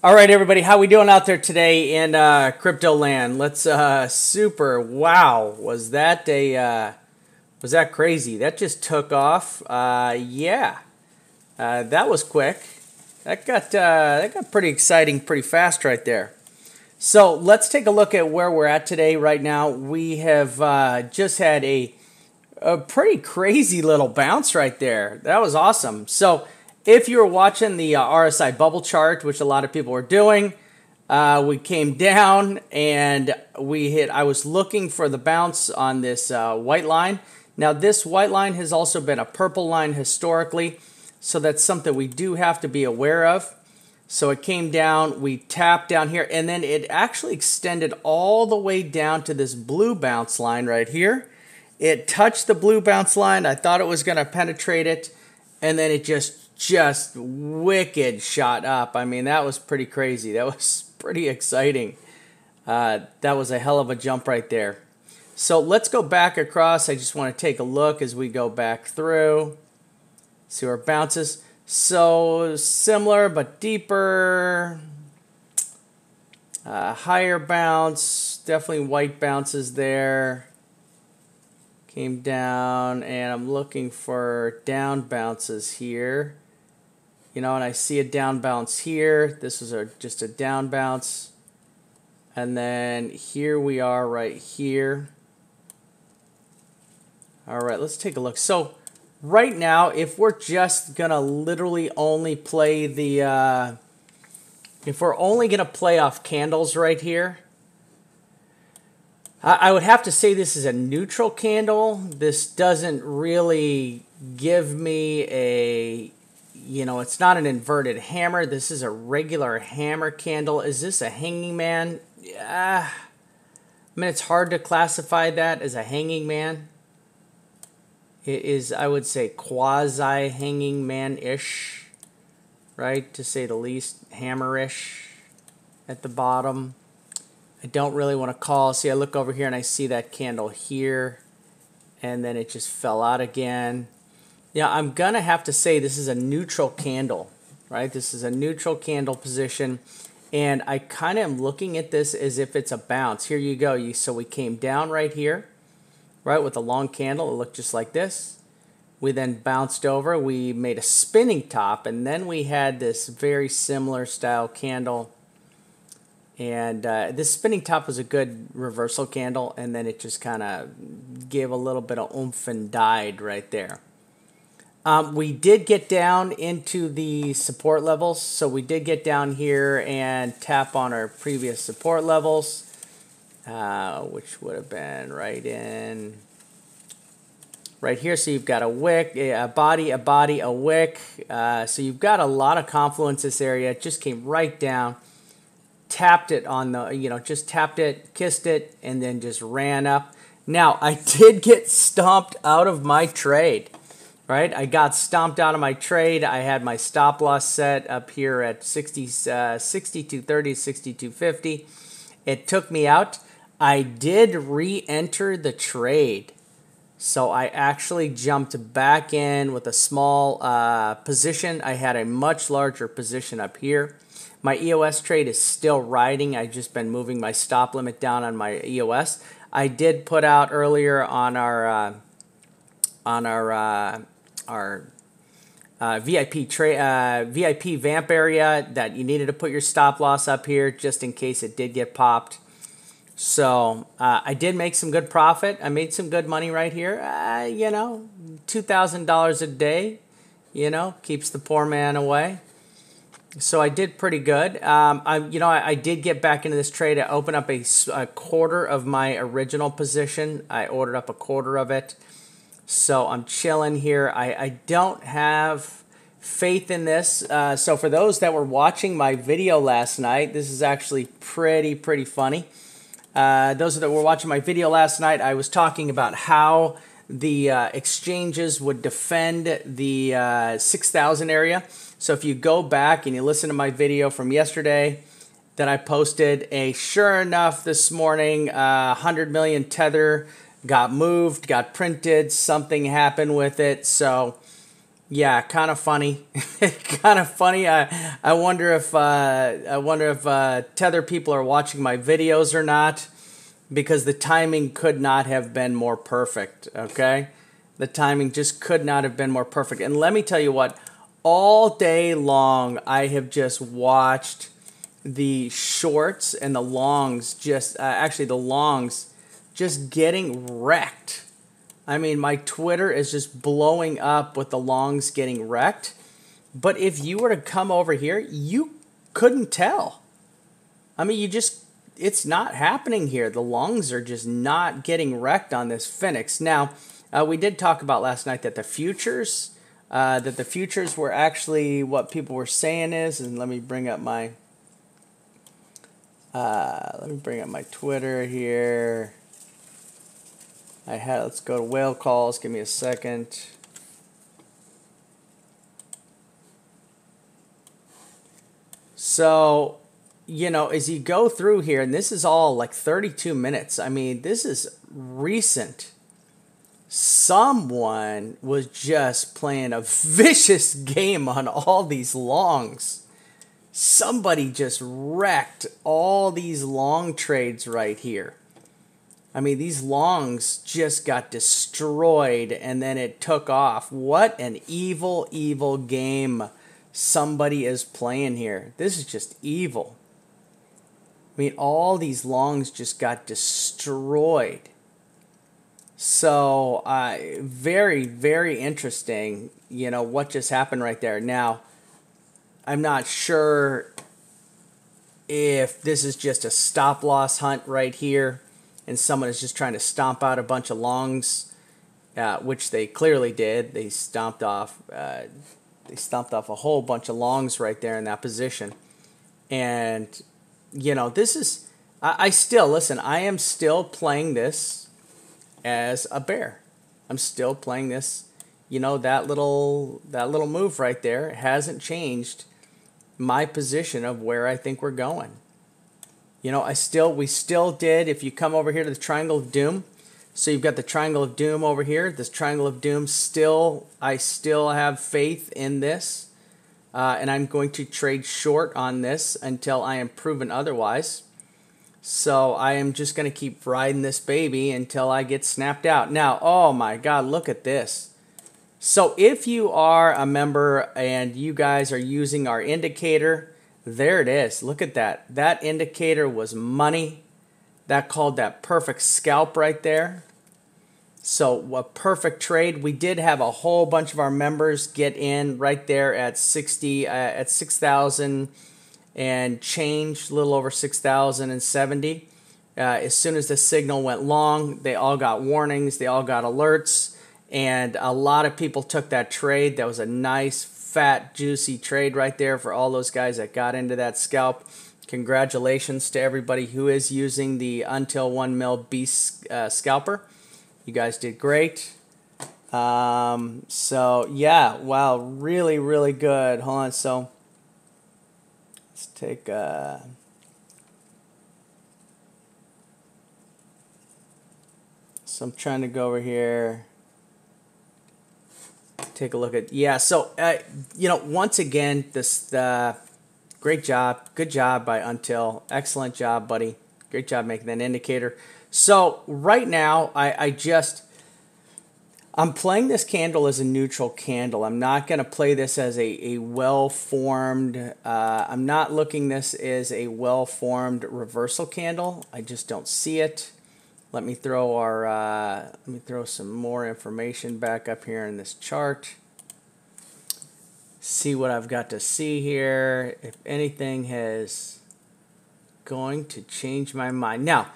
All right, everybody, how we doing out there today in crypto land? Let's wow, was that crazy? That just took off. Yeah, that was quick. That got pretty exciting pretty fast right there. So let's take a look at where we're at today. Right now, we have just had a pretty crazy little bounce right there. That was awesome. So if you were watching the RSI bubble chart, which a lot of people were doing, we came down and we hit. I was looking for the bounce on this white line. Now, this white line has also been a purple line historically, so that's something we do have to be aware of. So it came down, we tapped down here, and then it actually extended all the way down to this blue bounce line right here. It touched the blue bounce line. I thought it was going to penetrate it, and then it just wicked shot up. I mean, that was pretty crazy. That was pretty exciting. That was a hell of a jump right there. So let's go back across. I just want to take a look as we go back through. See where it bounces. So similar but deeper. Higher bounce. Definitely white bounces there. Came down, and I'm looking for down bounces here. You know, and I see a down bounce here. This is just a down bounce. And then here we are right here. All right, let's take a look. So right now, if we're just going to literally only play the, if we're only going to play off candles right here, I would have to say this is a neutral candle. This doesn't really give me a, you know, it's not an inverted hammer. This is a regular hammer candle. Is this a hanging man? Yeah. I mean, it's hard to classify that as a hanging man. It is, I would say, quasi-hanging man-ish, right? To say the least, hammer-ish at the bottom. I don't really want to call. See, I look over here and I see that candle here, and then it just fell out again. Yeah, I'm going to have to say this is a neutral candle, right? This is a neutral candle position, and I kind of am looking at this as if it's a bounce. Here you go. So we came down right here, right, with a long candle. It looked just like this. We then bounced over. We made a spinning top, and then we had this very similar style candle. And this spinning top was a good reversal candle, and then it just kind of gave a little bit of oomph and died right there. We did get down into the support levels, so we did get down here and tap on our previous support levels, which would have been right here. So you've got a wick, a body, a wick. So you've got a lot of confluence this area. It just came right down. Tapped it on the, you know, just tapped it, kissed it, and then just ran up. Now, I did get stomped out of my trade, right? I got stomped out of my trade. I had my stop loss set up here at 62.30, 62.50. It took me out. I did re-enter the trade. So I actually jumped back in with a small position. I had a much larger position up here. My EOS trade is still riding. I've just been moving my stop limit down on my EOS. I did put out earlier on our VIP vamp area that you needed to put your stop loss up here just in case it did get popped. So I did make some good profit. I made some good money right here. You know, $2,000 a day, you know, keeps the poor man away. So I did pretty good. I did get back into this trade. I opened up a quarter of my original position. I ordered up a quarter of it. So I'm chilling here. I don't have faith in this. So for those that were watching my video last night, this is actually pretty funny. Those that were watching my video last night, I was talking about how the exchanges would defend the 6,000 area. So if you go back and you listen to my video from yesterday that I posted, sure enough, this morning, 100 million Tether got moved, got printed, something happened with it. So Yeah, kind of funny. Kind of funny. I wonder if Tether people are watching my videos or not, because the timing could not have been more perfect. Okay, the timing just could not have been more perfect. And let me tell you what, all day long I have just watched the shorts and the longs just actually the longs just getting wrecked. I mean, my Twitter is just blowing up with the longs getting wrecked. But if you were to come over here, you couldn't tell. I mean, it's not happening here. The longs are just not getting wrecked on this Phoenix. Now, we did talk about last night that the futures were actually what people were saying is, and let me bring up my Twitter here. Let's go to whale calls. Give me a second. So, as you go through here, and this is all like 32 minutes. I mean, this is recent. Someone was just playing a vicious game on all these longs. Somebody just wrecked all these long trades right here. I mean, these longs just got destroyed and then it took off. What an evil, evil game somebody is playing here. This is just evil. I mean, all these longs just got destroyed. So, very, very interesting, what just happened right there. Now, I'm not sure if this is just a stop-loss hunt right here, and someone is just trying to stomp out a bunch of longs, which they clearly did. They stomped off a whole bunch of longs right there in that position. And, this is, I am still playing this as a bear. I'm still playing this, that little move right there hasn't changed my position of where I think we're going. We still did, if you come over here to the Triangle of Doom, so you've got the Triangle of Doom over here. This Triangle of Doom, I still have faith in this, and I'm going to trade short on this until I am proven otherwise. So I am just going to keep riding this baby until I get snapped out. Now, oh my God, look at this. So if you are a member and you guys are using our indicator, there it is. Look at that. That indicator was money. That called that perfect scalp right there. So a perfect trade. We did have a whole bunch of our members get in right there at 6,000 and change, a little over 6,070. As soon as the signal went long, they all got warnings. They all got alerts. And a lot of people took that trade. That was a nice, fat, juicy trade right there for all those guys that got into that scalp. Congratulations to everybody who is using the Until 1 Mil Beast scalper. You guys did great. So, yeah, wow, really, really good. Hold on, so let's take so I'm trying to go over here. Take a look at, so, once again, this, great job, good job by Until, excellent job, buddy, great job making that indicator. So, right now, I'm playing this candle as a neutral candle. I'm not going to play this as a well-formed, I'm not looking this as a well-formed reversal candle. I just don't see it. Let me throw some more information back up here in this chart. See what I've got to see here. If anything is going to change my mind. Now,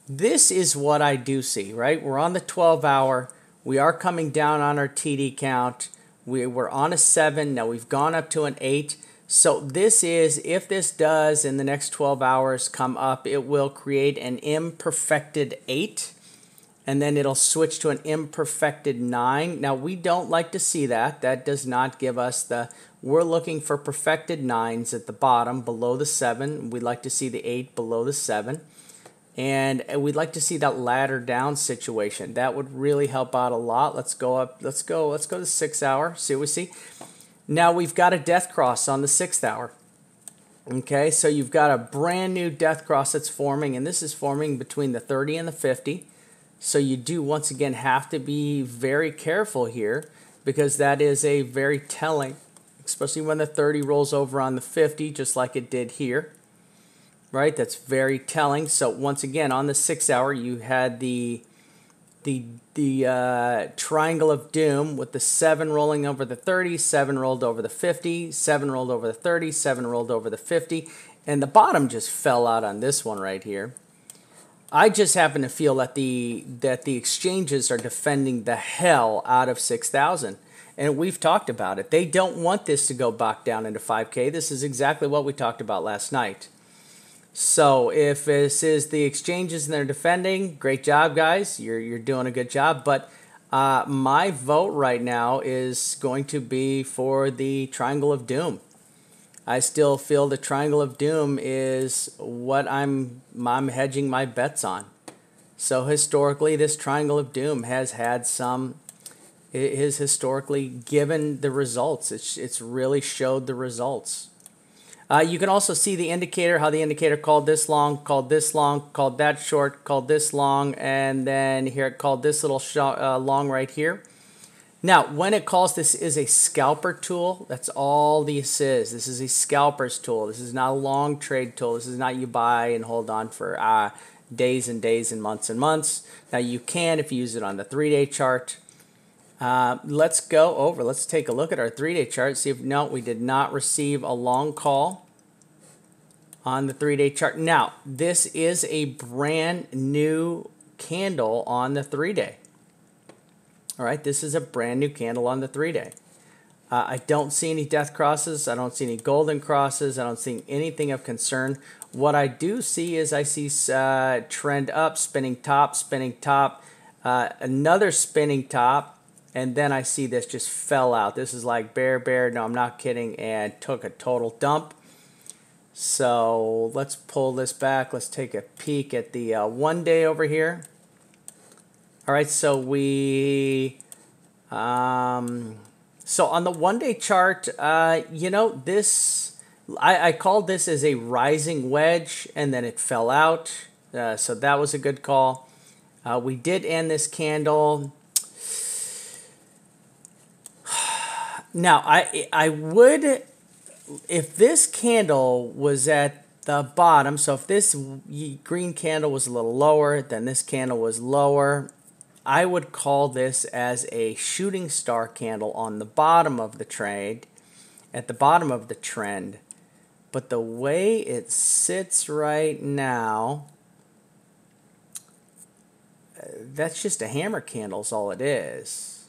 this is what I do see, right? We're on the 12-hour. We are coming down on our TD count. We were on a 7. Now we've gone up to an 8. So this is, if this does in the next 12 hours come up, it will create an imperfected 8, and then it'll switch to an imperfected 9. Now, we don't like to see that. That does not give us we're looking for perfected 9s at the bottom, below the 7. We'd like to see the 8 below the 7. And we'd like to see that ladder down situation. That would really help out a lot. Let's go up. Let's go to 6 hour. See what we see. Now we've got a death cross on the 6th hour. Okay, so you've got a brand new death cross that's forming, and this is forming between the 30 and the 50. So you do once again have to be very careful here, because that is a very telling, especially when the 30 rolls over on the 50, just like it did here. Right, that's very telling. So once again, on the 6 hour, you had the triangle of doom with the 7 rolling over the 30, 7 rolled over the 50, 7 rolled over the 30, 7 rolled over the 50, and the bottom just fell out on this one right here. I just happen to feel that the exchanges are defending the hell out of 6,000. And we've talked about it. They don't want this to go back down into 5K. This is exactly what we talked about last night. So if this is the exchanges and they're defending, great job, guys. You're doing a good job. But my vote right now is going to be for the Triangle of Doom. I still feel the Triangle of Doom is what I'm hedging my bets on. So historically, this Triangle of Doom has had some. It has historically given the results. It's really showed the results. You can also see the indicator, how the indicator called this long, called that short, called this long, and then here it called this little long right here. Now, when it calls, this is a scalper tool. That's all this is. This is a scalper's tool. This is not a long trade tool. This is not you buy and hold on for days and days and months and months. Now, you can if you use it on the 3-day chart. Let's go over. Let's take a look at our 3-day chart. See if no, we did not receive a long call on the 3-day chart. Now, this is a brand new candle on the 3-day. All right, this is a brand new candle on the 3-day. I don't see any death crosses. I don't see any golden crosses. I don't see anything of concern. What I do see is I see trend up, spinning top, another spinning top. And then I see this just fell out. This is like bear, no, I'm not kidding, and took a total dump. So let's pull this back. Let's take a peek at the 1-day over here. All right, so we, so on the 1-day chart, you know, this, I called this as a rising wedge, and then it fell out. So that was a good call. We did end this candle. Now, I would, if this candle was at the bottom, so if this green candle was a little lower, then this candle was lower, I would call this as a shooting star candle on the bottom of the trade, at the bottom of the trend. But the way it sits right now, that's just a hammer candle is all it is.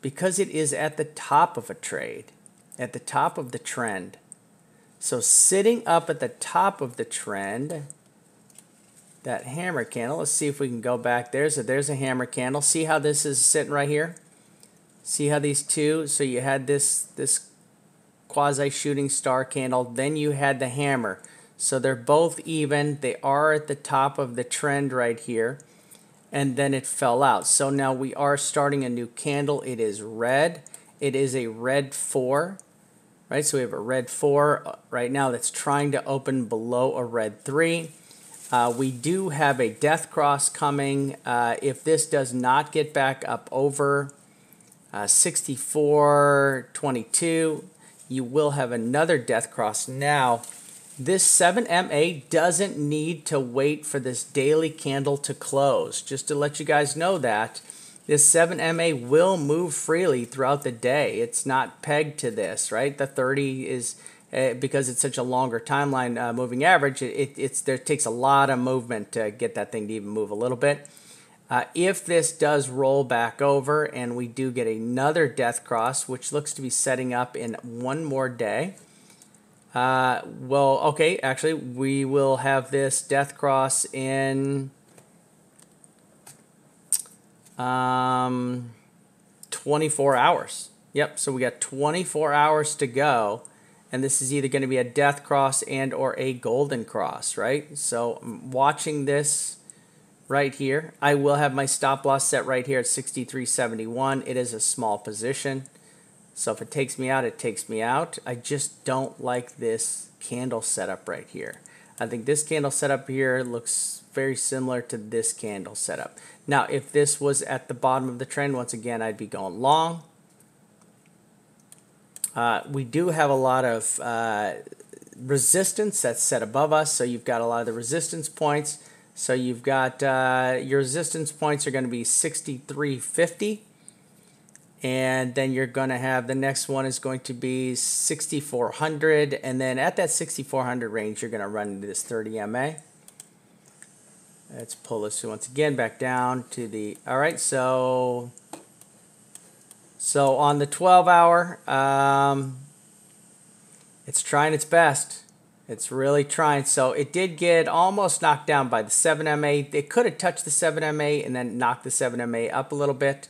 Because it is at the top of a trade, at the top of the trend. So sitting up at the top of the trend, that hammer candle, let's see if we can go back there. So there's a hammer candle. See how this is sitting right here? See how these two, so you had this quasi shooting star candle, then you had the hammer. So they're both even. They are at the top of the trend right here. And then it fell out. So now we are starting a new candle. It is red. It is a red 4, right? So we have a red 4 right now that's trying to open below a red 3. We do have a death cross coming. If this does not get back up over 64.22, you will have another death cross. Now, this 7MA doesn't need to wait for this daily candle to close. Just to let you guys know that this 7MA will move freely throughout the day. It's not pegged to this, right? The 30 is, because it's such a longer timeline moving average, there takes a lot of movement to get that thing to even move a little bit. If this does roll back over and we do get another death cross, which looks to be setting up in one more day, well, okay, actually, we will have this death cross in 24 hours. Yep, so we got 24 hours to go, and this is either going to be a death cross and or a golden cross, right? So I'm watching this right here. I will have my stop loss set right here at 63.71. It is a small position. So if it takes me out, it takes me out. I just don't like this candle setup right here. I think this candle setup here looks very similar to this candle setup. Now, if this was at the bottom of the trend, once again, I'd be going long. We do have a lot of resistance that's set above us. So you've got a lot of the resistance points. So you've got your resistance points are going to be 63.50. And then you're going to have the next one is going to be 6,400. And then at that 6,400 range, you're going to run into this 30 MA. Let's pull this once again back down to the, all right, so on the 12 hour, it's trying its best. It's really trying. So it did get almost knocked down by the 7 MA. It could have touched the 7 MA and then knocked the 7 MA up a little bit.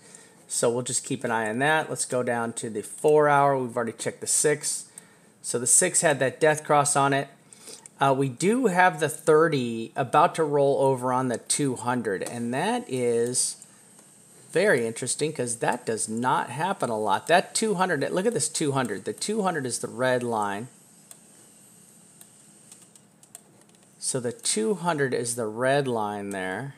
So we'll just keep an eye on that. Let's go down to the 4 hour. We've already checked the 6. So the 6 had that death cross on it. We do have the 30 about to roll over on the 200. And that is very interesting because that does not happen a lot. That 200, look at this 200. The 200 is the red line. So the 200 is the red line there.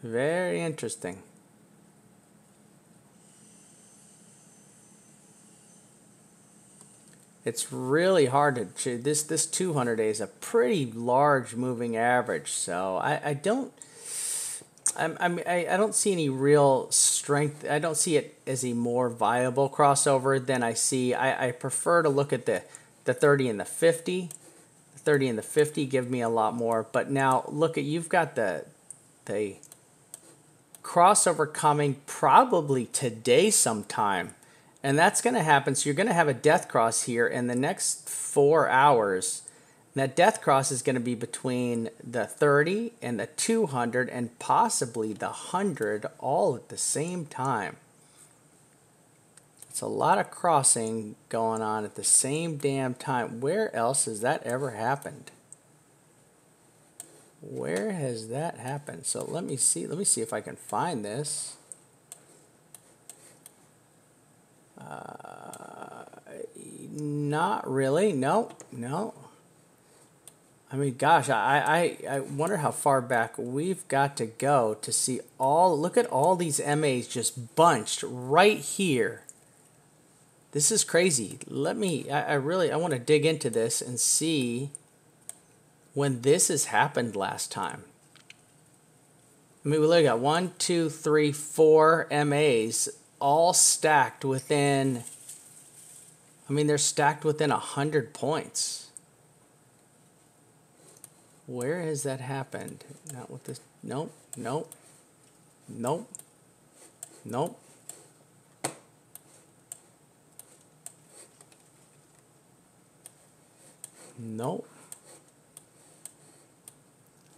Very interesting. It's really hard to this 200 day is a pretty large moving average, so I don't see any real strength. I don't see it as a more viable crossover than I see. I prefer to look at the 30 and the 50. 30 and the 50 give me a lot more. But now look at, you've got the crossover coming probably today sometime. And that's going to happen. So you're going to have a death cross here in the next 4 hours. And that death cross is going to be between the 30 and the 200 and possibly the 100 all at the same time. It's a lot of crossing going on at the same damn time. Where else has that ever happened? Where has that happened? So let me see if I can find this. Not really. No. I mean, gosh, I wonder how far back we've got to go to see all, look at all these MAs just bunched right here. This is crazy. I want to dig into this and see when this has happened last time. I mean, we look at 1, 2, 3, 4 MAs all stacked within, I mean, they're stacked within 100 points. Where has that happened? Not with this. Nope. Nope. Nope. Nope. Nope.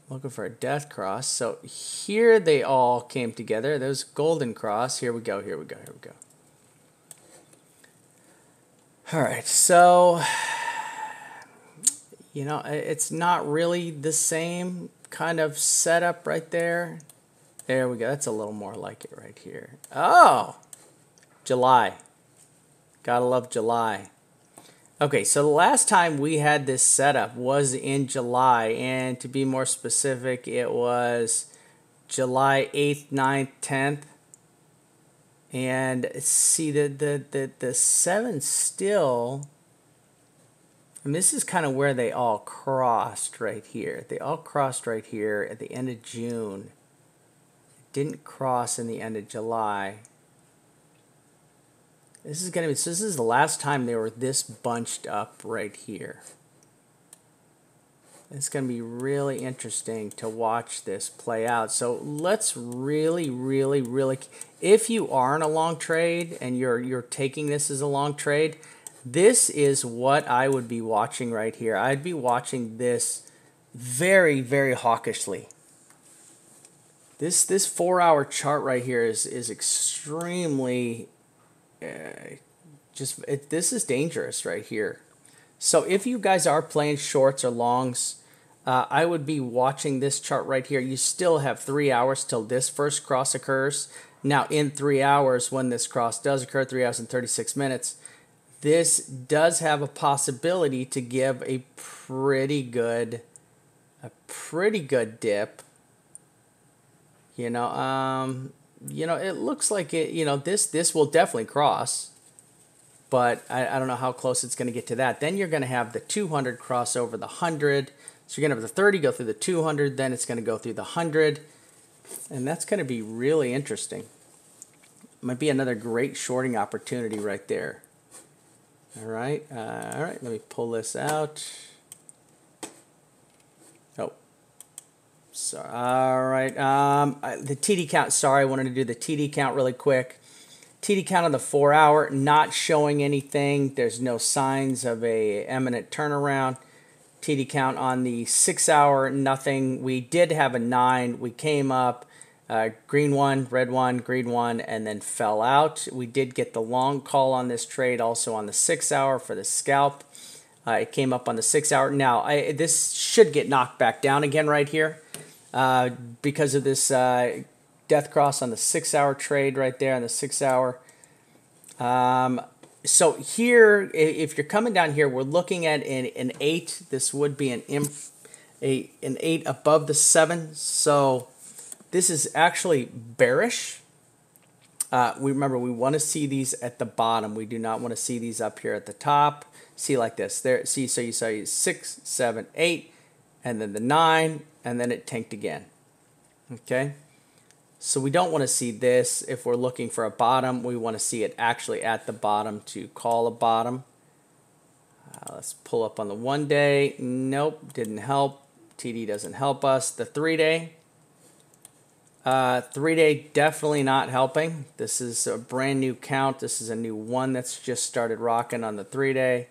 Looking for a death cross. So here they all came together. There's golden cross. Here we go. Here we go. Here we go. All right. So, you know, it's not really the same kind of setup right there. There we go. That's a little more like it right here. Oh, July. Gotta love July. Okay, so the last time we had this setup was in July, and to be more specific, it was July 8th, 9th, 10th. And see, the 7 still, and this is kind of where they all crossed right here. They all crossed right here at the end of June. It didn't cross in the end of July. This is going to be, so this is the last time they were this bunched up right here. It's going to be really interesting to watch this play out. So let's really, if you are in a long trade and you're taking this as a long trade, this is what I would be watching right here. I'd be watching this very, very hawkishly. This 4 hour chart right here is extremely This is dangerous right here. So if you guys are playing shorts or longs, I would be watching this chart right here. You still have 3 hours till this first cross occurs. Now in 3 hours, when this cross does occur, 3 hours and 36 minutes, this does have a possibility to give a pretty good dip. It looks like it, this will definitely cross, but I don't know how close it's going to get to that. Then you're going to have the 200 cross over the 100. So you're going to have the 30 go through the 200, then it's going to go through the 100, and that's going to be really interesting. Might be another great shorting opportunity right there. All right, let me pull this out. Oh, sorry. All right, the TD count. Sorry, I wanted to do the TD count really quick. TD count on the 4 hour, not showing anything. There's no signs of a imminent turnaround. TD count on the 6 hour, nothing. We did have a 9. We came up, green one, red one, green one, and then fell out. We did get the long call on this trade also on the 6 hour for the scalp. It came up on the 6 hour. Now, this should get knocked back down again right here because of this death cross on the 6 hour trade right there on the 6 hour. So here, if you're coming down here, we're looking at an 8. This would be an 8 above the 7. So this is actually bearish. We want to see these at the bottom. We do not want to see these up here at the top. See like this. There. See, so you saw 6, 7, 8, and then the 9, and then it tanked again. Okay. So we don't want to see this. If we're looking for a bottom, we want to see it actually at the bottom to call a bottom. Let's pull up on the 1 day. Nope, didn't help. TD doesn't help us. The 3 day. 3 day definitely not helping. This is a brand new count. This is a new one that's just started rocking on the 3 day.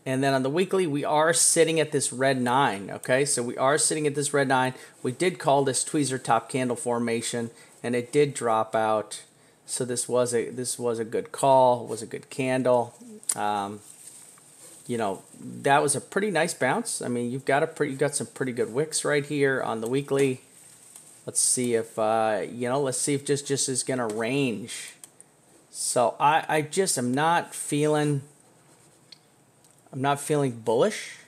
And then on the weekly, we are sitting at this red 9, okay? So we are sitting at this red 9. We did call this tweezer top candle formation, and it did drop out. So this was a good call, was a good candle. That was a pretty nice bounce. I mean, you've got some pretty good wicks right here on the weekly. Let's see if let's see if just is gonna range. So I just am not feeling. I'm not feeling bullish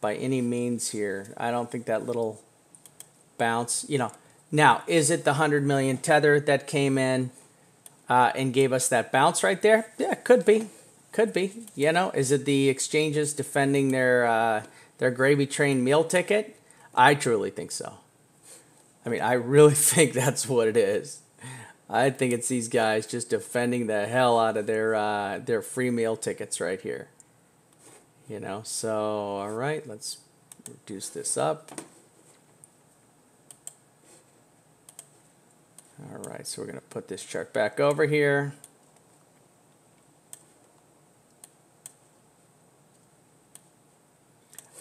by any means here. I don't think that little bounce, Now, is it the 100 million tether that came in and gave us that bounce right there? Yeah, could be. Could be. Is it the exchanges defending their gravy train meal ticket? I truly think so. I mean, I really think that's what it is. I think it's these guys just defending the hell out of their free meal tickets right here. So, all right, let's reduce this up. All right, so we're going to put this chart back over here.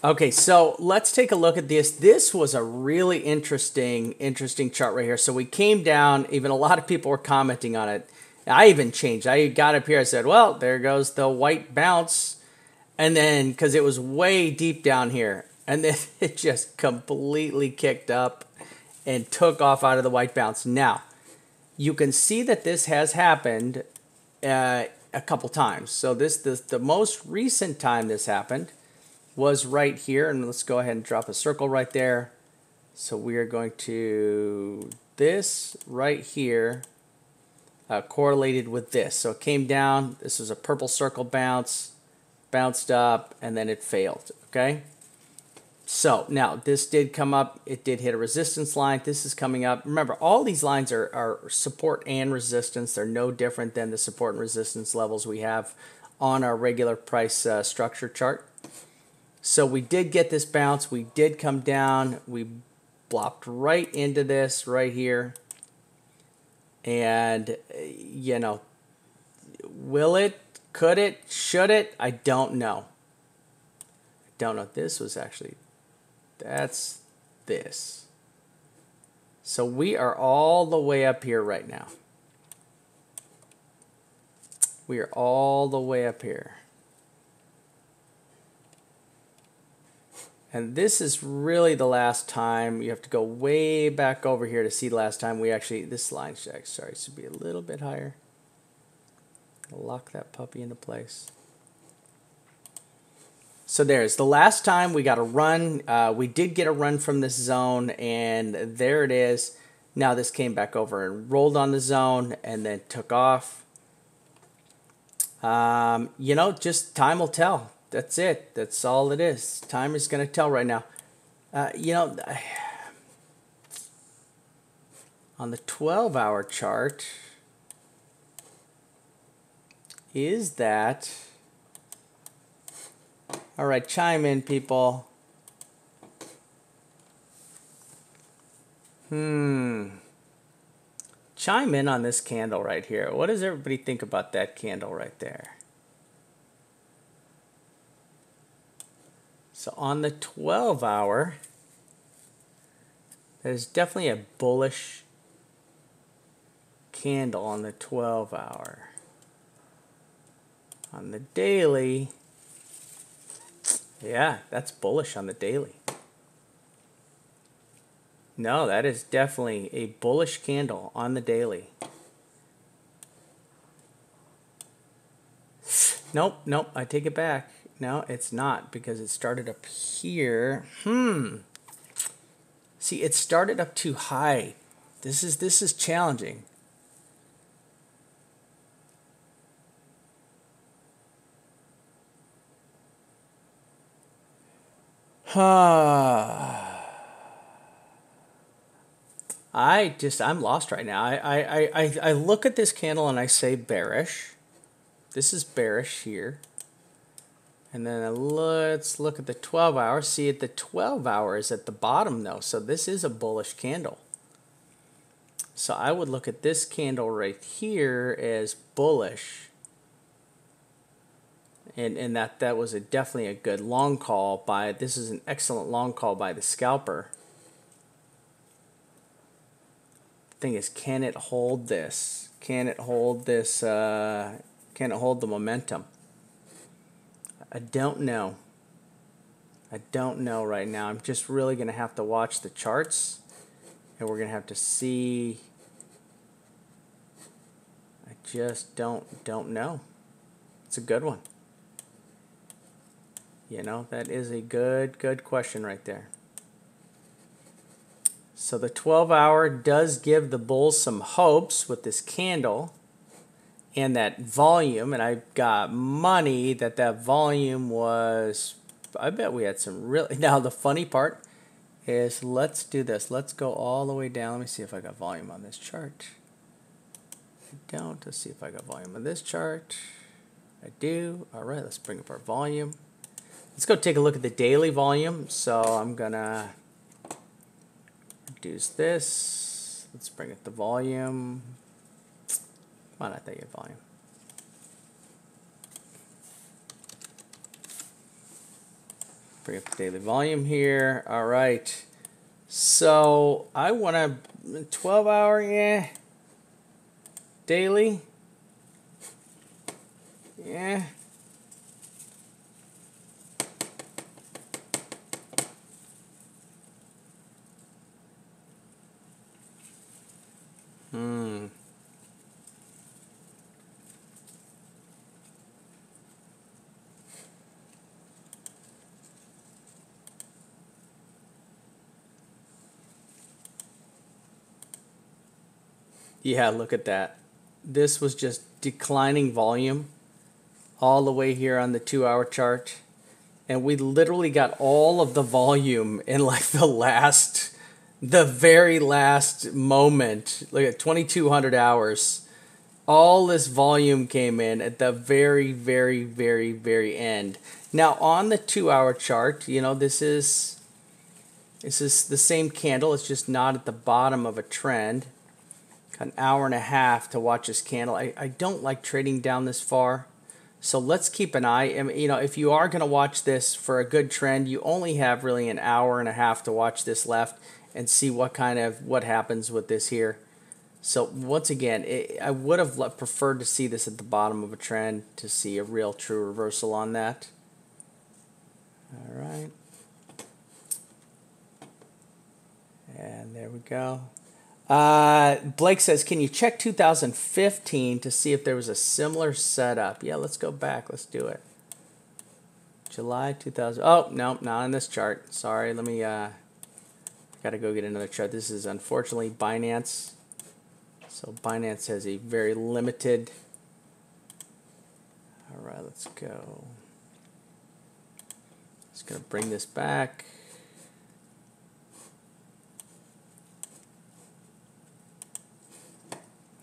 Okay, so let's take a look at this. This was a really interesting chart right here. So we came down, even a lot of people were commenting on it. I even changed. I got up here, I said, well, there goes the white bounce. And then, because it was way deep down here, and then it just completely kicked up and took off out of the white bounce. Now, you can see that this has happened a couple times. So the most recent time this happened was right here, and let's go ahead and drop a circle right there. So we are going to this right here correlated with this. So it came down. This was a purple circle bounce. Bounced up, and then it failed, okay? So now this did come up. It did hit a resistance line. This is coming up. Remember, all these lines are support and resistance. They're no different than the support and resistance levels we have on our regular price structure chart. So we did get this bounce. We did come down. We blopped right into this right here. And, will it? Could it? Should it? I don't know. This was actually, that's this. So we are all the way up here right now. We are all the way up here. And this is really the last time. You have to go way back over here to see the last time we actually, this line should, sorry, should be a little bit higher. Lock that puppy into place. So there's the last time we got a run. We did get a run from this zone, and there it is. Now this came back over and rolled on the zone and then took off. You know, just time will tell. That's it. That's all it is. Time is going to tell right now. You know, on the 12-hour chart, is that... All right, chime in, people. Chime in on this candle right here. What does everybody think about that candle right there? So on the 12-hour, there's definitely a bullish candle on the 12-hour. On the daily, yeah, that's bullish on the daily. No, that is definitely a bullish candle on the daily. Nope, nope, I take it back. No, it's not, because it started up here. See, it started up too high. This is challenging. I'm lost right now. I look at this candle and I say bearish. This is bearish here. And then let's look at the 12-hour. See, at the 12-hour is at the bottom though, so this is a bullish candle. So I would look at this candle right here as bullish. And that was definitely a good long call by, this is an excellent long call by the scalper. The thing is, can it hold this? Can it hold this? Can it hold the momentum? I don't know. I don't know right now. I'm just really going to have to watch the charts, and we're going to have to see. I just don't know. It's a good one. You know, that is a good question right there. So the 12-hour does give the bulls some hopes with this candle and that volume, and I got money that volume was, I bet we had some really, now the funny part is, let's do this. Let's go all the way down. Let me see if I got volume on this chart. I don't. Let's see if I got volume on this chart. I do. All right, let's bring up our volume. Let's go take a look at the daily volume. So I'm gonna reduce this. Let's bring up the volume. Why not take a volume? Bring up the daily volume here. All right. So I want a 12-hour, yeah. Daily, yeah. Yeah, look at that. This was just declining volume all the way here on the 2-hour chart. And we literally got all of the volume in like the very last moment. Look at 2200 hours. All this volume came in at the very end. Now on the 2-hour chart, you know, this is the same candle. It's just not at the bottom of a trend. Got an hour and a half to watch this candle. I don't like trading down this far. So let's keep an eye. I mean, you know, if you are going to watch this for a good trend, you only have really an hour and a half to watch this left and see what happens with this here. So once again, I would have preferred to see this at the bottom of a trend to see a real true reversal on that. All right. And there we go. Blake says, can you check 2015 to see if there was a similar setup? Yeah, let's go back. Let's do it. July 2000. Oh, no, not on this chart. Sorry, let me, got to go get another chart. This is unfortunately Binance. So Binance has a very limited. All right, let's go. Just going to bring this back.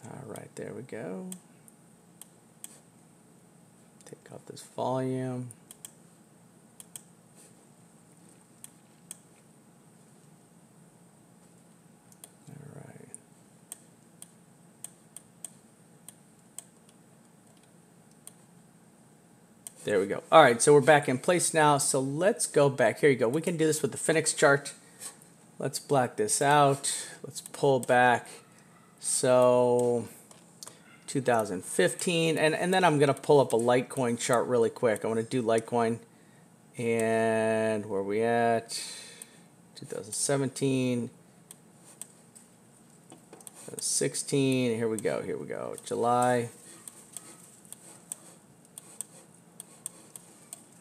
All right, there we go. Take off this volume. All right. There we go. All right, so we're back in place now. So let's go back. Here you go. We can do this with the Phoenix chart. Let's black this out. Let's pull back. So 2015, and then I'm going to pull up a Litecoin chart really quick. I want to do Litecoin, and where are we at? 2017, 2016, here we go, July.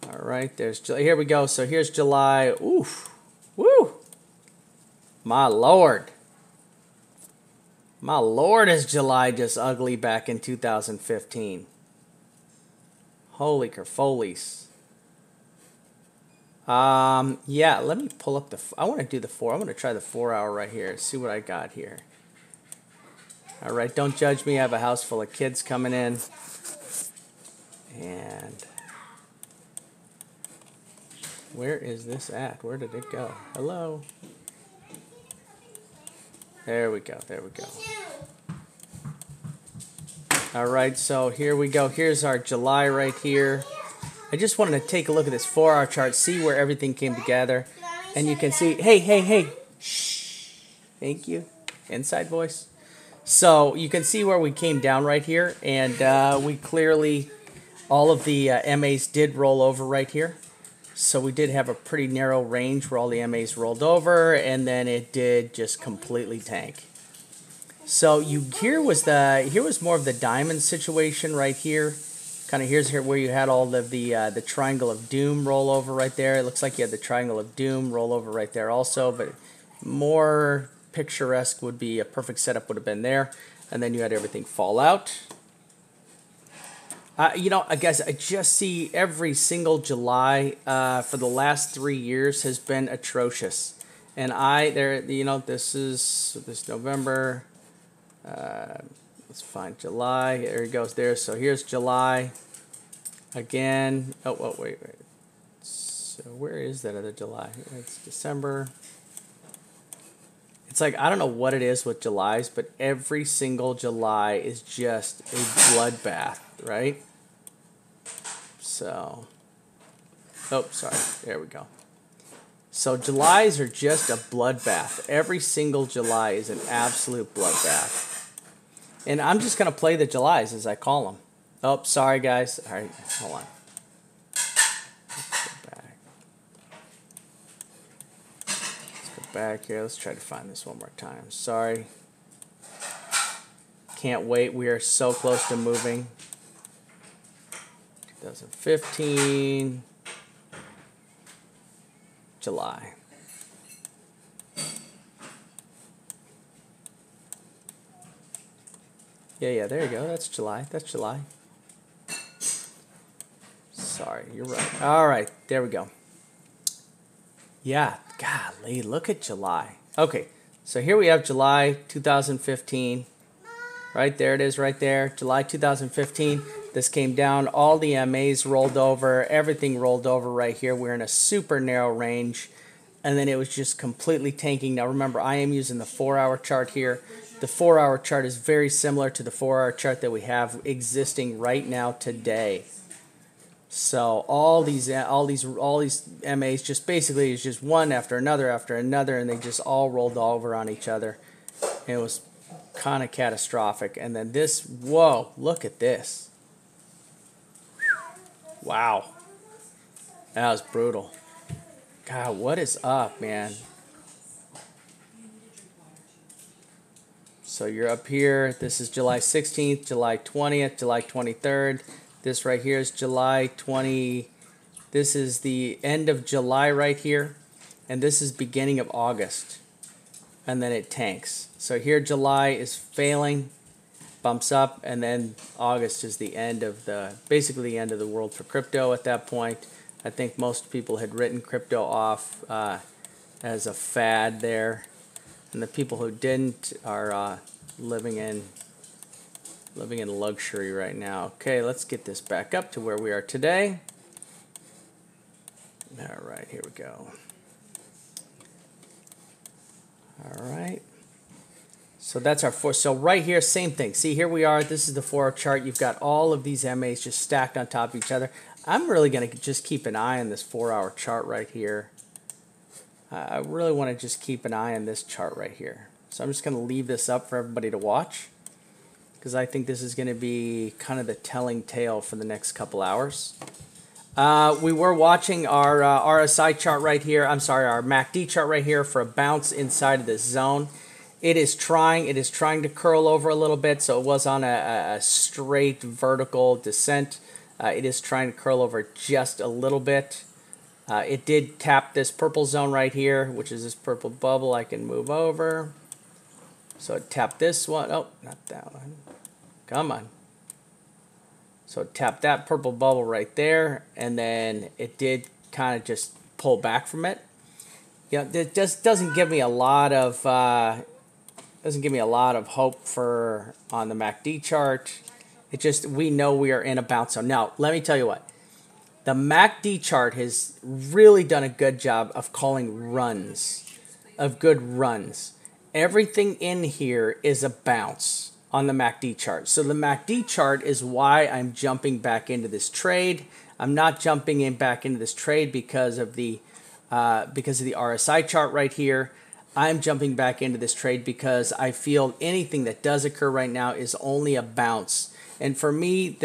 All right, there's July. Here we go. So here's July. Oof, woo, my Lord. My Lord, is July just ugly back in 2015. Holy kerfolies. Yeah, let me pull up the, I want to do the 4. I want to try the 4 hour right here. See what I got here. All right, don't judge me. I have a house full of kids coming in. And where is this at? Where did it go? Hello? There we go, there we go. All right, so here we go. Here's our July right here. I just wanted to take a look at this 4 hour chart, see where everything came together. And you can see, hey, shh, thank you, inside voice. So you can see where we came down right here, and we clearly, all of the MAs did roll over right here. So we did have a pretty narrow range where all the MAs rolled over, and then it did just completely tank. So here was more of the diamond situation right here. Kind of here's where you had all of the triangle of doom roll over right there. It looks like you had the triangle of doom roll over right there also, but more picturesque would be a perfect setup would have been there, and then you had everything fall out. You know, I guess I just see every single July for the last 3 years has been atrocious. And this November. Let's find July. There it goes there. So here's July again. Oh, wait. So where is that other July? It's December. It's like, I don't know what it is with Julys, but every single July is just a bloodbath, right? So, oh, sorry. There we go. So Julys are just a bloodbath. Every single July is an absolute bloodbath. And I'm just going to play the Julys as I call them. Oh, sorry, guys. All right, hold on. Let's go back here. Let's try to find this one more time. Sorry. Can't wait. We are so close to moving. 2015, July. Yeah, there you go. That's July. That's July. Sorry, you're right. All right, there we go. Yeah, golly, look at July. Okay, so here we have July 2015. Right there it is right there. July 2015. This came down, all the MAs rolled over, everything rolled over right here. We're in a super narrow range, and then it was just completely tanking. Now remember, I am using the 4 hour chart here. The 4 hour chart is very similar to the 4 hour chart that we have existing right now today. So all these MAs just basically is just one after another, and they just all rolled over on each other. And it was kind of catastrophic. And then this, whoa, look at this. Wow. That was brutal. God, what is up, man? So you're up here. This is July 16th, July 20th, July 23rd. This right here is July 20. This is the end of July right here. And this is beginning of August. And then it tanks. So here July is failing, bumps up, and then August is the end of the, basically the end of the world for crypto at that point. I think most people had written crypto off as a fad there. And the people who didn't are living in luxury right now. Okay, let's get this back up to where we are today. All right, here we go. All right. So that's our four. So right here, same thing. See, here we are. This is the 4-hour chart. You've got all of these MAs just stacked on top of each other. I'm really going to just keep an eye on this 4-hour chart right here. I really want to just keep an eye on this chart right here. So I'm just going to leave this up for everybody to watch, because I think this is going to be kind of the telling tale for the next couple hours. We were watching our RSI chart right here. I'm sorry, our MACD chart right here for a bounce inside of this zone. It is trying to curl over a little bit, so it was on a straight vertical descent. It is trying to curl over just a little bit. It did tap this purple zone right here, which is this purple bubble. I can move over. So it tapped this one. Oh, not that one. Come on. So it tapped that purple bubble right there, and then it did kind of just pull back from it. You know, it just doesn't give me a lot of hope for on the MACD chart. It just, we know we are in a bounce zone. Now, let me tell you what. The MACD chart has really done a good job of calling runs, of good runs. Everything in here is a bounce on the MACD chart. So the MACD chart is why I'm jumping back into this trade. I'm not jumping back into this trade because of the RSI chart right here. I'm jumping back into this trade because I feel anything that does occur right now is only a bounce. And for me,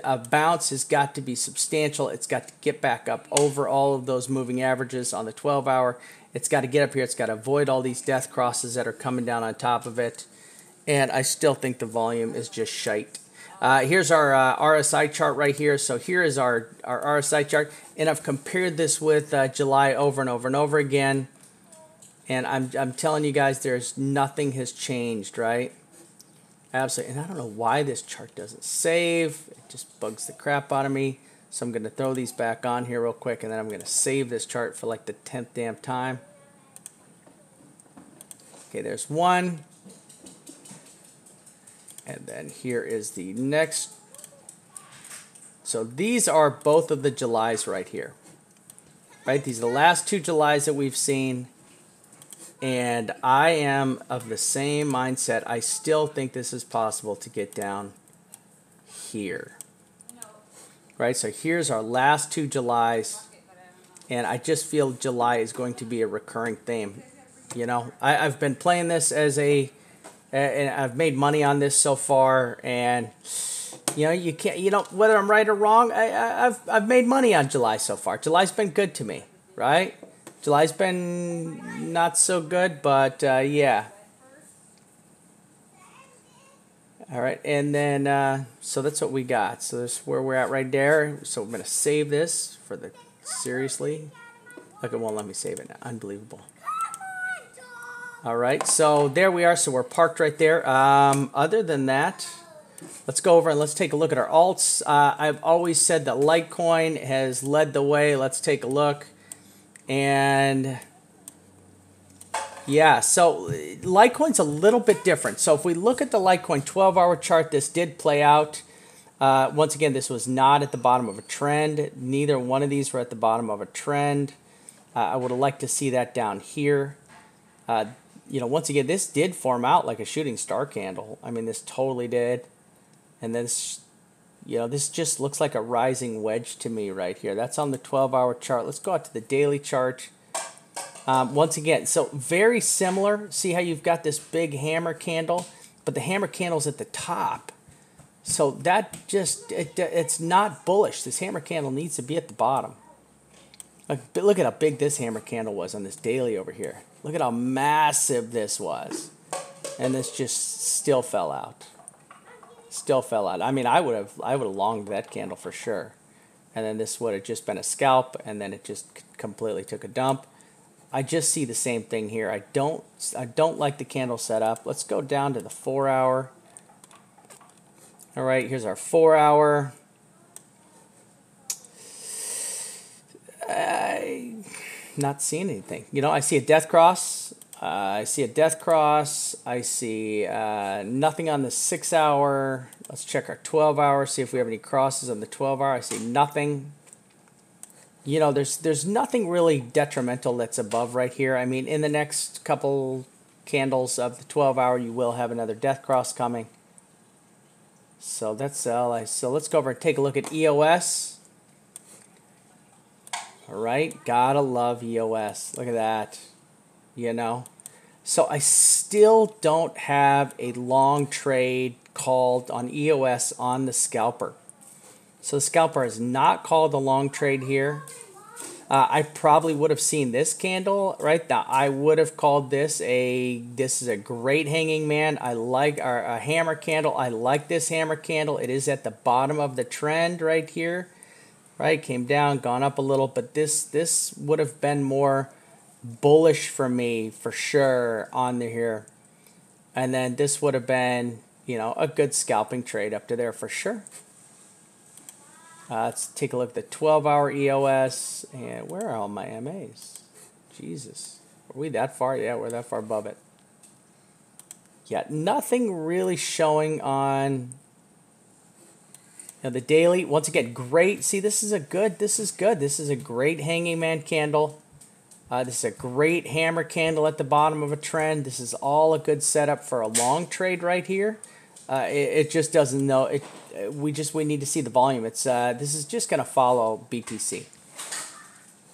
a bounce has got to be substantial. It's got to get back up over all of those moving averages on the 12-hour. It's got to get up here. It's got to avoid all these death crosses that are coming down on top of it. And I still think the volume is just shite. Here's our RSI chart right here. So here is our RSI chart. And I've compared this with July over and over and over again. And I'm telling you guys, there's nothing has changed, right? Absolutely. And I don't know why this chart doesn't save. It just bugs the crap out of me. So I'm going to throw these back on here real quick, and then I'm going to save this chart for like the 10th damn time. Okay, there's one. And then here is the next. So these are both of the Julys right here. Right? These are the last 2 Julys that we've seen. And I am of the same mindset. I still think this is possible to get down here. Right, so here's our last 2 Julys. And I just feel July is going to be a recurring theme. You know, I've been playing this as and I've made money on this so far. And, you know, you can't, you know, whether I'm right or wrong, I've made money on July so far. July's been good to me, right? July's been not so good, but yeah. All right, and then, so that's what we got. So that's where we're at right there. So we're going to save this for the, seriously? Look, it won't let me save it now. Unbelievable. All right, so there we are. So we're parked right there. Other than that, let's go over and let's take a look at our alts. I've always said that Litecoin has led the way. Let's take a look. And yeah, so Litecoin's a little bit different. So if we look at the Litecoin 12-hour chart, this did play out. Once again, this was not at the bottom of a trend. Neither one of these were at the bottom of a trend. I would have liked to see that down here. You know, once again, this did form out like a shooting star candle. I mean, this totally did. And this, you know, this just looks like a rising wedge to me right here. That's on the 12-hour chart. Let's go out to the daily chart. Once again, so very similar. See how you've got this big hammer candle, but the hammer candle's at the top. So that just, it's not bullish. This hammer candle needs to be at the bottom. Look at how big this hammer candle was on this daily over here. Look at how massive this was. And this just still fell out. Still fell out. I mean, I would have longed that candle for sure. And then this would have just been a scalp, and then it just completely took a dump. I just see the same thing here. I don't like the candle setup. Let's go down to the 4 hour. All right, here's our 4 hour. Not seeing anything. You know, I see a death cross. I see a death cross. I see nothing on the 6 hour. Let's check our 12 hour, see if we have any crosses on the 12 hour. I see nothing. You know, there's nothing really detrimental that's above right here. I mean, in the next couple candles of the 12 hour, you will have another death cross coming. So that's all. So let's go over and take a look at EOS. All right, gotta love EOS. Look at that. You know, so I still don't have a long trade called on EOS on the scalper. So the scalper has not called a long trade here. I probably would have seen this candle right now. I would have called this this is a great hanging man. I like a hammer candle. I like this hammer candle. It is at the bottom of the trend right here. Right, came down, gone up a little, but this would have been more bullish for me for sure on the here. And then this would have been, you know, a good scalping trade up to there for sure. Let's take a look at the 12 hour EOS. And where are all my MAs? Jesus. Are we that far? Yeah, we're that far above it. Yeah, nothing really showing on the daily. Once again, great. See, this is good. This is a great hanging man candle. This is a great hammer candle at the bottom of a trend. This is all a good setup for a long trade right here. It just doesn't know. We need to see the volume. This is just going to follow BTC.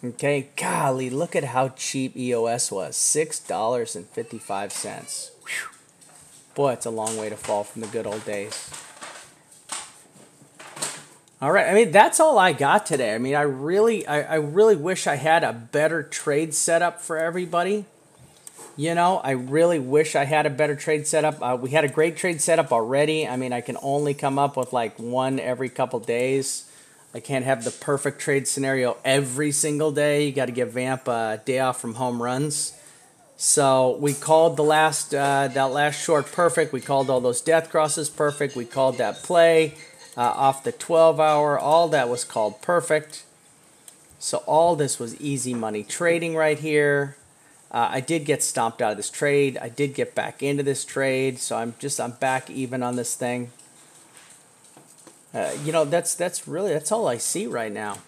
Okay, golly, look at how cheap EOS was. $6.55. Whew. Boy, it's a long way to fall from the good old days. All right, I mean, that's all I got today. I mean, I really wish I had a better trade setup for everybody. You know, I really wish I had a better trade setup. We had a great trade setup already. I mean, I can only come up with like one every couple days. I can't have the perfect trade scenario every single day. You got to give Vamp a day off from home runs. So we called the last that last short perfect. We called all those death crosses perfect. We called that play off the 12 hour. All that was called perfect. So all this was easy money trading right here. I did get stomped out of this trade. I did get back into this trade, so I'm back even on this thing. You know, that's all I see right now.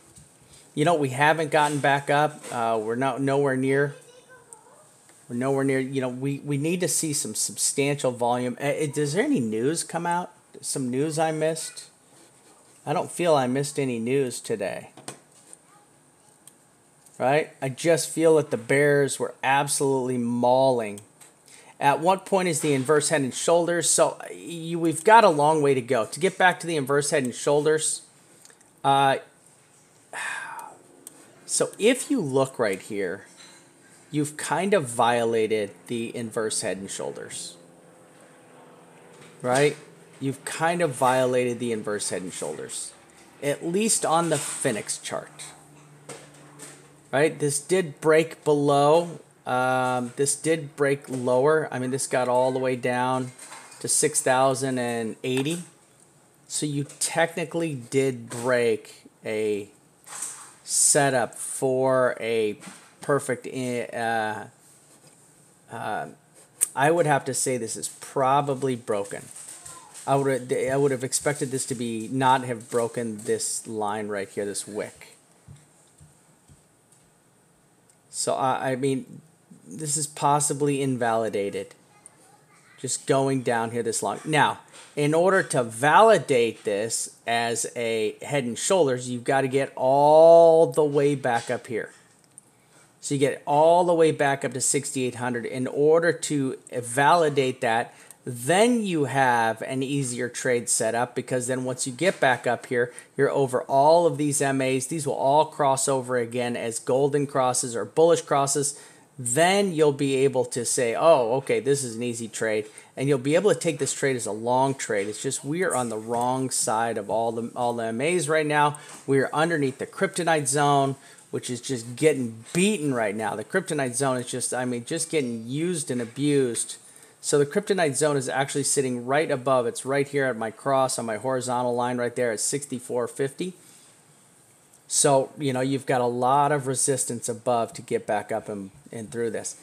You know, we haven't gotten back up. We're nowhere near. We're nowhere near. You know, we need to see some substantial volume. Does there any news come out? Some news I missed? I don't feel I missed any news today. Right? I just feel that the bears were absolutely mauling. At what point is the inverse head and shoulders? So we've got a long way to go. To get back to the inverse head and shoulders, so if you look right here, you've kind of violated the inverse head and shoulders. Right? You've kind of violated the inverse head and shoulders. At least on the Phoenix chart. Right, this did break below. This did break lower. I mean, this got all the way down to 6,080. So you technically did break a setup for a perfect. I would have to say this is probably broken. I would have expected this to be not have broken this line right here, this wick. So, I mean, this is possibly invalidated. Just going down here this long. Now, in order to validate this as a head and shoulders, you've got to get all the way back up here. So you get all the way back up to 6,800. In order to validate that, then you have an easier trade setup, because then once you get back up here, you're over all of these MAs. These will all cross over again as golden crosses or bullish crosses. Then you'll be able to say, oh, okay, this is an easy trade. And you'll be able to take this trade as a long trade. It's just we are on the wrong side of all the MAs right now. We are underneath the kryptonite zone, which is just getting beaten right now. The kryptonite zone is just, I mean, just getting used and abused. So the kryptonite zone is actually sitting right above. It's right here at my cross on my horizontal line right there at 64.50. So, you know, you've got a lot of resistance above to get back up and through this.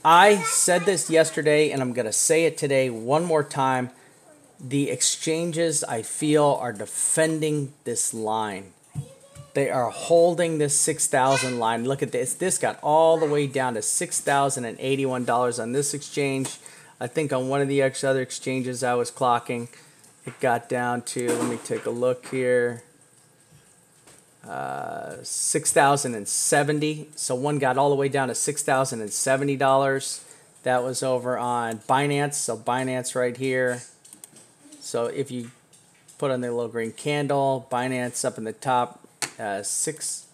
I said this yesterday, and I'm going to say it today one more time. The exchanges, I feel, are defending this line. They are holding this 6,000 line. Look at this. This got all the way down to $6,081 on this exchange. I think on one of the other exchanges I was clocking, it got down to, let me take a look here, 6,070. So one got all the way down to $6,070. That was over on Binance. So Binance right here. So if you put on the little green candle, Binance up in the top, 6.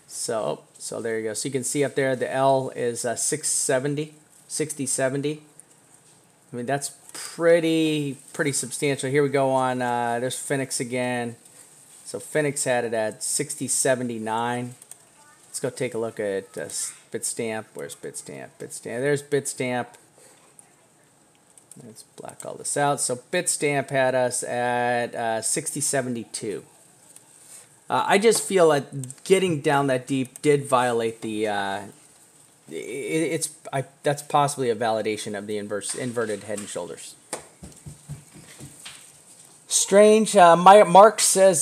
So there you go. So you can see up there the L is 670, 6070. I mean, that's pretty substantial. Here we go on, there's Phoenix again. So Phoenix had it at 6079. Let's go take a look at Bitstamp. Where's Bitstamp? There's Bitstamp. Let's black all this out. So Bitstamp had us at 6072. I just feel that getting down that deep did violate the that's possibly a validation of the inverted head and shoulders. Strange. Mark says,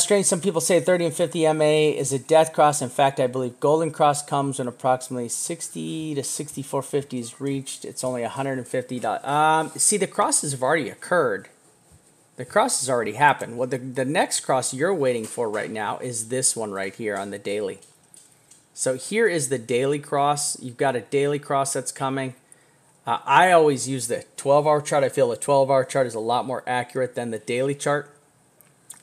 strange, some people say 30 and 50 MA is a death cross. In fact, I believe golden cross comes when approximately 60 to 64.50 is reached. It's only $150. See, the crosses have already occurred. The cross has already happened. Well, the next cross you're waiting for right now is this one right here on the daily. So here is the daily cross. You've got a daily cross that's coming. I always use the 12-hour chart. I feel the 12-hour chart is a lot more accurate than the daily chart.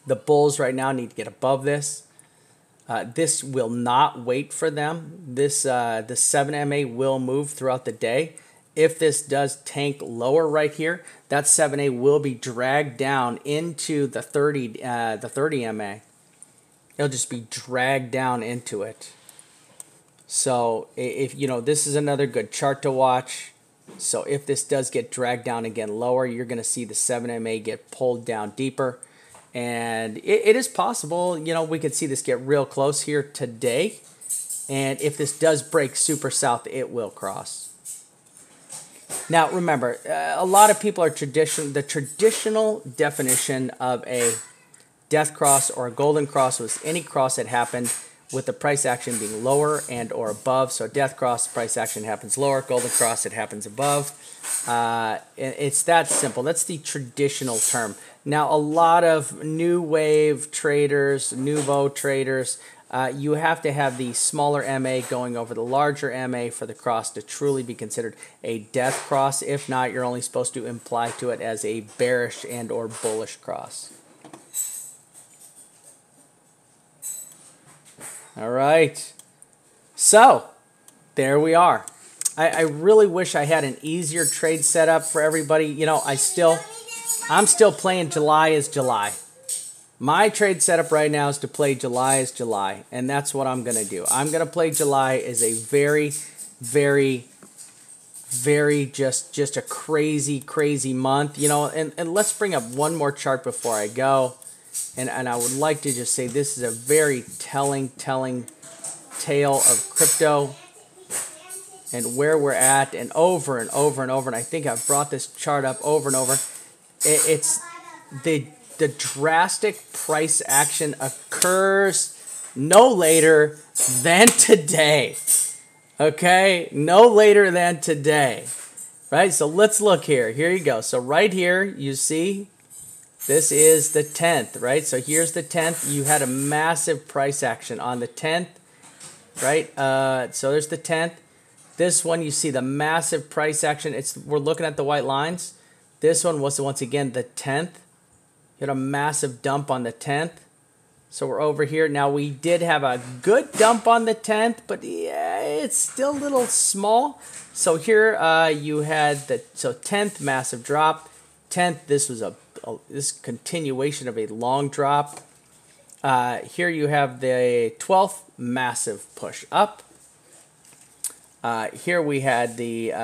The bulls right now need to get above this. This will not wait for them. This the 7 MA will move throughout the day. If this does tank lower right here, that 7A will be dragged down into the 30 MA. It'll just be dragged down into it. So if you know, this is another good chart to watch. So if this does get dragged down again lower, you're going to see the 7 MA get pulled down deeper. And it is possible, you know, we could see this get real close here today. And if this does break super south, it will cross. Now, remember, a lot of people are the traditional definition of a death cross or a golden cross was any cross that happened with the price action being lower and or above. So death cross, price action happens lower. Golden cross, it happens above. It's that simple. That's the traditional term. Now, a lot of new wave traders, nouveau traders, you have to have the smaller MA going over the larger MA for the cross to truly be considered a death cross. If not, you're only supposed to imply to it as a bearish and or bullish cross. All right. So, there we are. I really wish I had an easier trade setup for everybody. You know, I'm still playing July is July. My trade setup right now is to play July is July, and that's what I'm going to do. I'm going to play July as a very, very, very just a crazy month. You know, and let's bring up one more chart before I go. And I would like to just say this is a very telling tale of crypto and where we're at and over and over and over. And I think I've brought this chart up over and over. It's the drastic price action occurs no later than today. Okay? No later than today. Right? So let's look here. Here you go. So right here, you see, this is the 10th, right? So here's the 10th. You had a massive price action on the 10th, right? So there's the 10th. This one, you see the massive price action. We're looking at the white lines. This one was, once again, the 10th. You had a massive dump on the 10th. So we're over here. Now, we did have a good dump on the 10th, but yeah, it's still a little small. So here you had the 10th, massive drop. 10th, this was this continuation of a long drop. Here you have the 12th, massive push up. Here we had this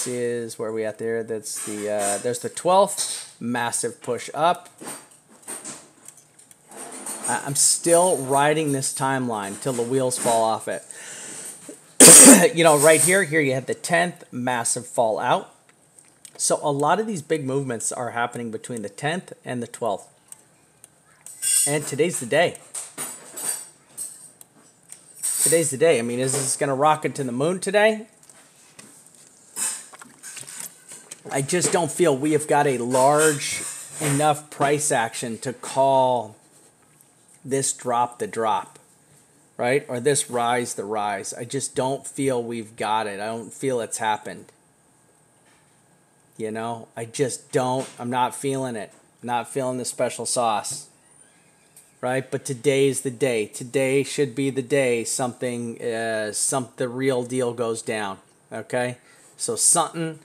is where we at there. That's there's the 12th, massive push up. I'm still riding this timeline till the wheels fall off it. You know, right here you had the 10th, massive fall out. So a lot of these big movements are happening between the 10th and the 12th. And today's the day. Today's the day. I mean, is this going to rocket to the moon today? I just don't feel we have got a large enough price action to call this drop the drop, right? Or this rise the rise. I just don't feel we've got it. I don't feel it's happened. You know, I just don't. I'm not feeling it. I'm not feeling the special sauce. Right? But today is the day. Today should be the day the real deal goes down. Okay? So something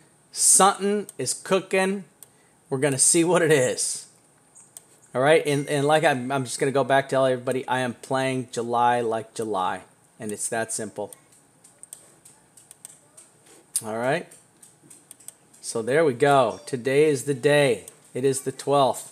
is cooking. We're going to see what it is. All right? And like I'm just going to go back to tell everybody, I am playing July like July. And it's that simple. All right? So there we go. Today is the day. It is the 12th.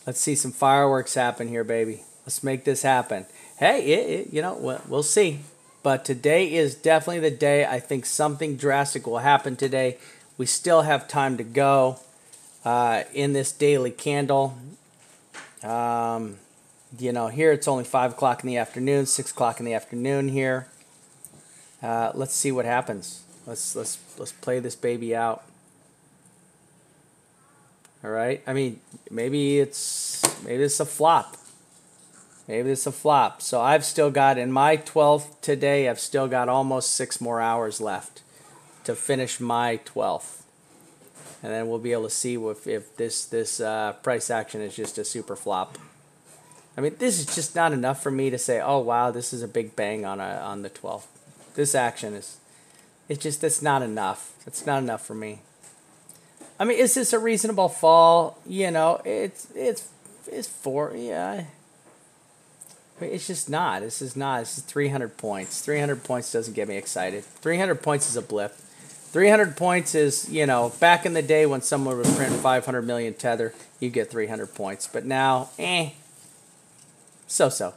Let's see some fireworks happen here, baby. Let's make this happen. Hey, you know, we'll see. But today is definitely the day. I think something drastic will happen today. We still have time to go in this daily candle. You know, here it's only 5 o'clock in the afternoon, 6 o'clock in the afternoon here. Let's see what happens. Let's play this baby out. All right. I mean, maybe it's a flop. Maybe it's a flop. So I've still got, in my 12th today, I've still got almost 6 more hours left to finish my 12th. And then we'll be able to see if this price action is just a super flop. I mean, this is just not enough for me to say, oh, wow, this is a big bang on the 12th. This action it's not enough. It's not enough for me. I mean, is this a reasonable fall? You know, it's yeah. I mean, it's just not. This is 300 points. 300 points doesn't get me excited. 300 points is a blip. 300 points is, you know, back in the day when someone would print 500 million Tether, you get 300 points. But now, so-so.